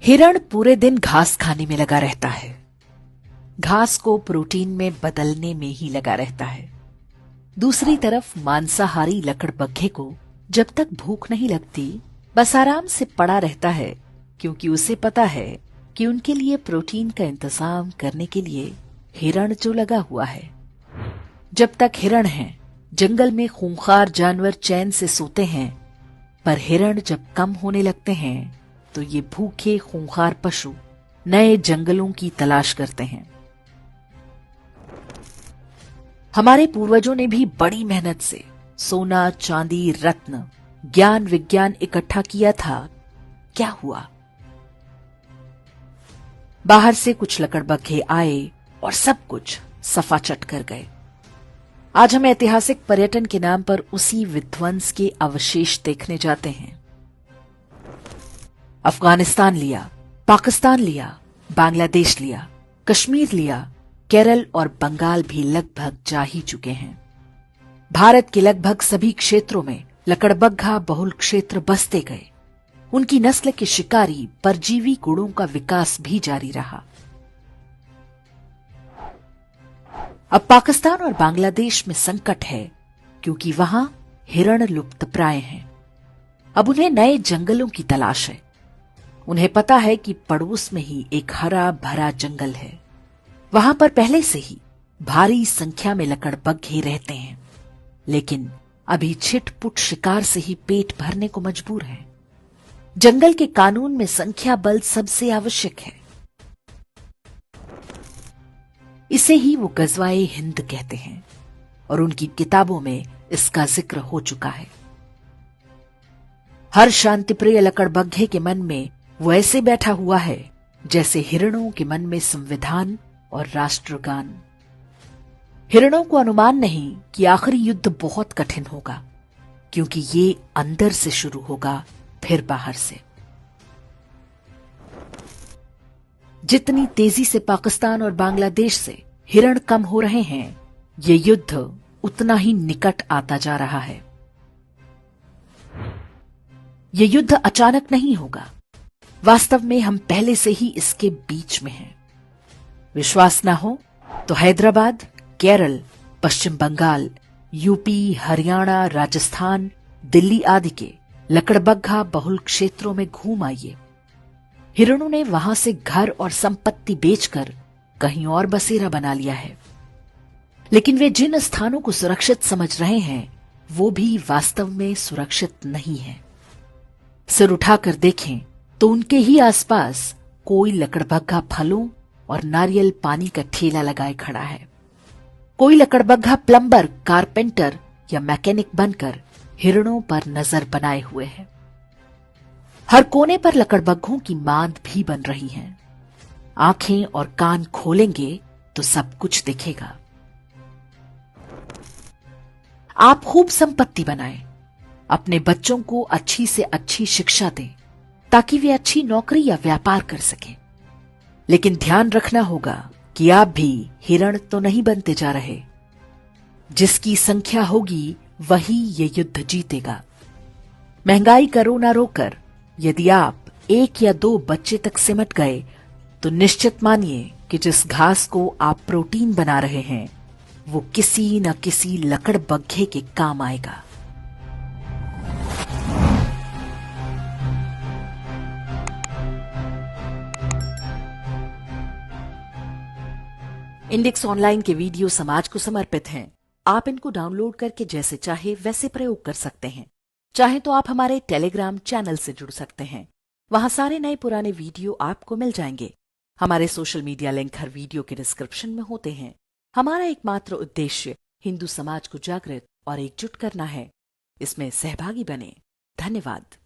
हिरण पूरे दिन घास खाने में लगा रहता है। घास को प्रोटीन में बदलने में ही लगा रहता है। दूसरी तरफ मांसाहारी लकड़बग्घे को जब तक भूख नहीं लगती बस आराम से पड़ा रहता है, क्योंकि उसे पता है कि उनके लिए प्रोटीन का इंतजाम करने के लिए हिरण जो लगा हुआ है। जब तक हिरण हैं, जंगल में खूंखार जानवर चैन से सोते हैं, पर हिरण जब कम होने लगते हैं तो ये भूखे खूंखार पशु नए जंगलों की तलाश करते हैं। हमारे पूर्वजों ने भी बड़ी मेहनत से सोना, चांदी, रत्न, ज्ञान, विज्ञान इकट्ठा किया था। क्या हुआ? बाहर से कुछ लकड़बग्घे आए और सब कुछ सफाचट कर गए। आज हम ऐतिहासिक पर्यटन के नाम पर उसी विध्वंस के अवशेष देखने जाते हैं। अफगानिस्तान लिया, पाकिस्तान लिया, बांग्लादेश लिया, कश्मीर लिया, केरल और बंगाल भी लगभग जा ही चुके हैं। भारत के लगभग सभी क्षेत्रों में लकड़बग्घा बहुल क्षेत्र बसते गए। उनकी नस्ल के शिकारी परजीवी गुणों का विकास भी जारी रहा। अब पाकिस्तान और बांग्लादेश में संकट है, क्योंकि वहां हिरण लुप्तप्राय हैं। अब उन्हें नए जंगलों की तलाश है। उन्हें पता है कि पड़ोस में ही एक हरा भरा जंगल है। वहां पर पहले से ही भारी संख्या में लकड़बग्घे रहते हैं, लेकिन अभी छिटपुट शिकार से ही पेट भरने को मजबूर है। जंगल के कानून में संख्या बल सबसे आवश्यक है। इसे ही वो गजवाए हिंद कहते हैं और उनकी किताबों में इसका जिक्र हो चुका है। हर शांतिप्रिय लकड़बग्घे के मन में वो ऐसे बैठा हुआ है जैसे हिरणों के मन में संविधान और राष्ट्रगान। हिरणों को अनुमान नहीं कि आखिरी युद्ध बहुत कठिन होगा, क्योंकि ये अंदर से शुरू होगा, फिर बाहर से। जितनी तेजी से पाकिस्तान और बांग्लादेश से हिरण कम हो रहे हैं, ये युद्ध उतना ही निकट आता जा रहा है। ये युद्ध अचानक नहीं होगा। वास्तव में हम पहले से ही इसके बीच में हैं। विश्वास ना हो तो हैदराबाद, केरल, पश्चिम बंगाल, यूपी, हरियाणा, राजस्थान, दिल्ली आदि के लकड़बग्घा बहुल क्षेत्रों में घूम आइए। हिरणों ने वहां से घर और संपत्ति बेचकर कहीं और बसेरा बना लिया है। लेकिन वे जिन स्थानों को सुरक्षित समझ रहे हैं, वो भी वास्तव में सुरक्षित नहीं है। सिर उठाकर देखें तो उनके ही आसपास कोई लकड़बग्घा फलों और नारियल पानी का ठेला लगाए खड़ा है। कोई लकड़बग्घा प्लम्बर, कारपेंटर या मैकेनिक बनकर हिरणों पर नजर बनाए हुए है। हर कोने पर लकड़बग्घों की मांद भी बन रही है। आंखें और कान खोलेंगे तो सब कुछ दिखेगा। आप खूब संपत्ति बनाएं, अपने बच्चों को अच्छी से अच्छी शिक्षा दें, ताकि वे अच्छी नौकरी या व्यापार कर सकें। लेकिन ध्यान रखना होगा कि आप भी हिरण तो नहीं बनते जा रहे। जिसकी संख्या होगी वही ये युद्ध जीतेगा। महंगाई करो ना रोकर, यदि आप 1 या 2 बच्चे तक सिमट गए तो निश्चित मानिए कि जिस घास को आप प्रोटीन बना रहे हैं, वो किसी न किसी लकड़बग्घे के काम आएगा। इंडेक्स ऑनलाइन के वीडियो समाज को समर्पित हैं। आप इनको डाउनलोड करके जैसे चाहे वैसे प्रयोग कर सकते हैं। चाहे तो आप हमारे टेलीग्राम चैनल से जुड़ सकते हैं। वहां सारे नए पुराने वीडियो आपको मिल जाएंगे। हमारे सोशल मीडिया लिंक हर वीडियो के डिस्क्रिप्शन में होते हैं। हमारा एकमात्र उद्देश्य हिंदू समाज को जागृत और एकजुट करना है। इसमें सहभागी बने। धन्यवाद।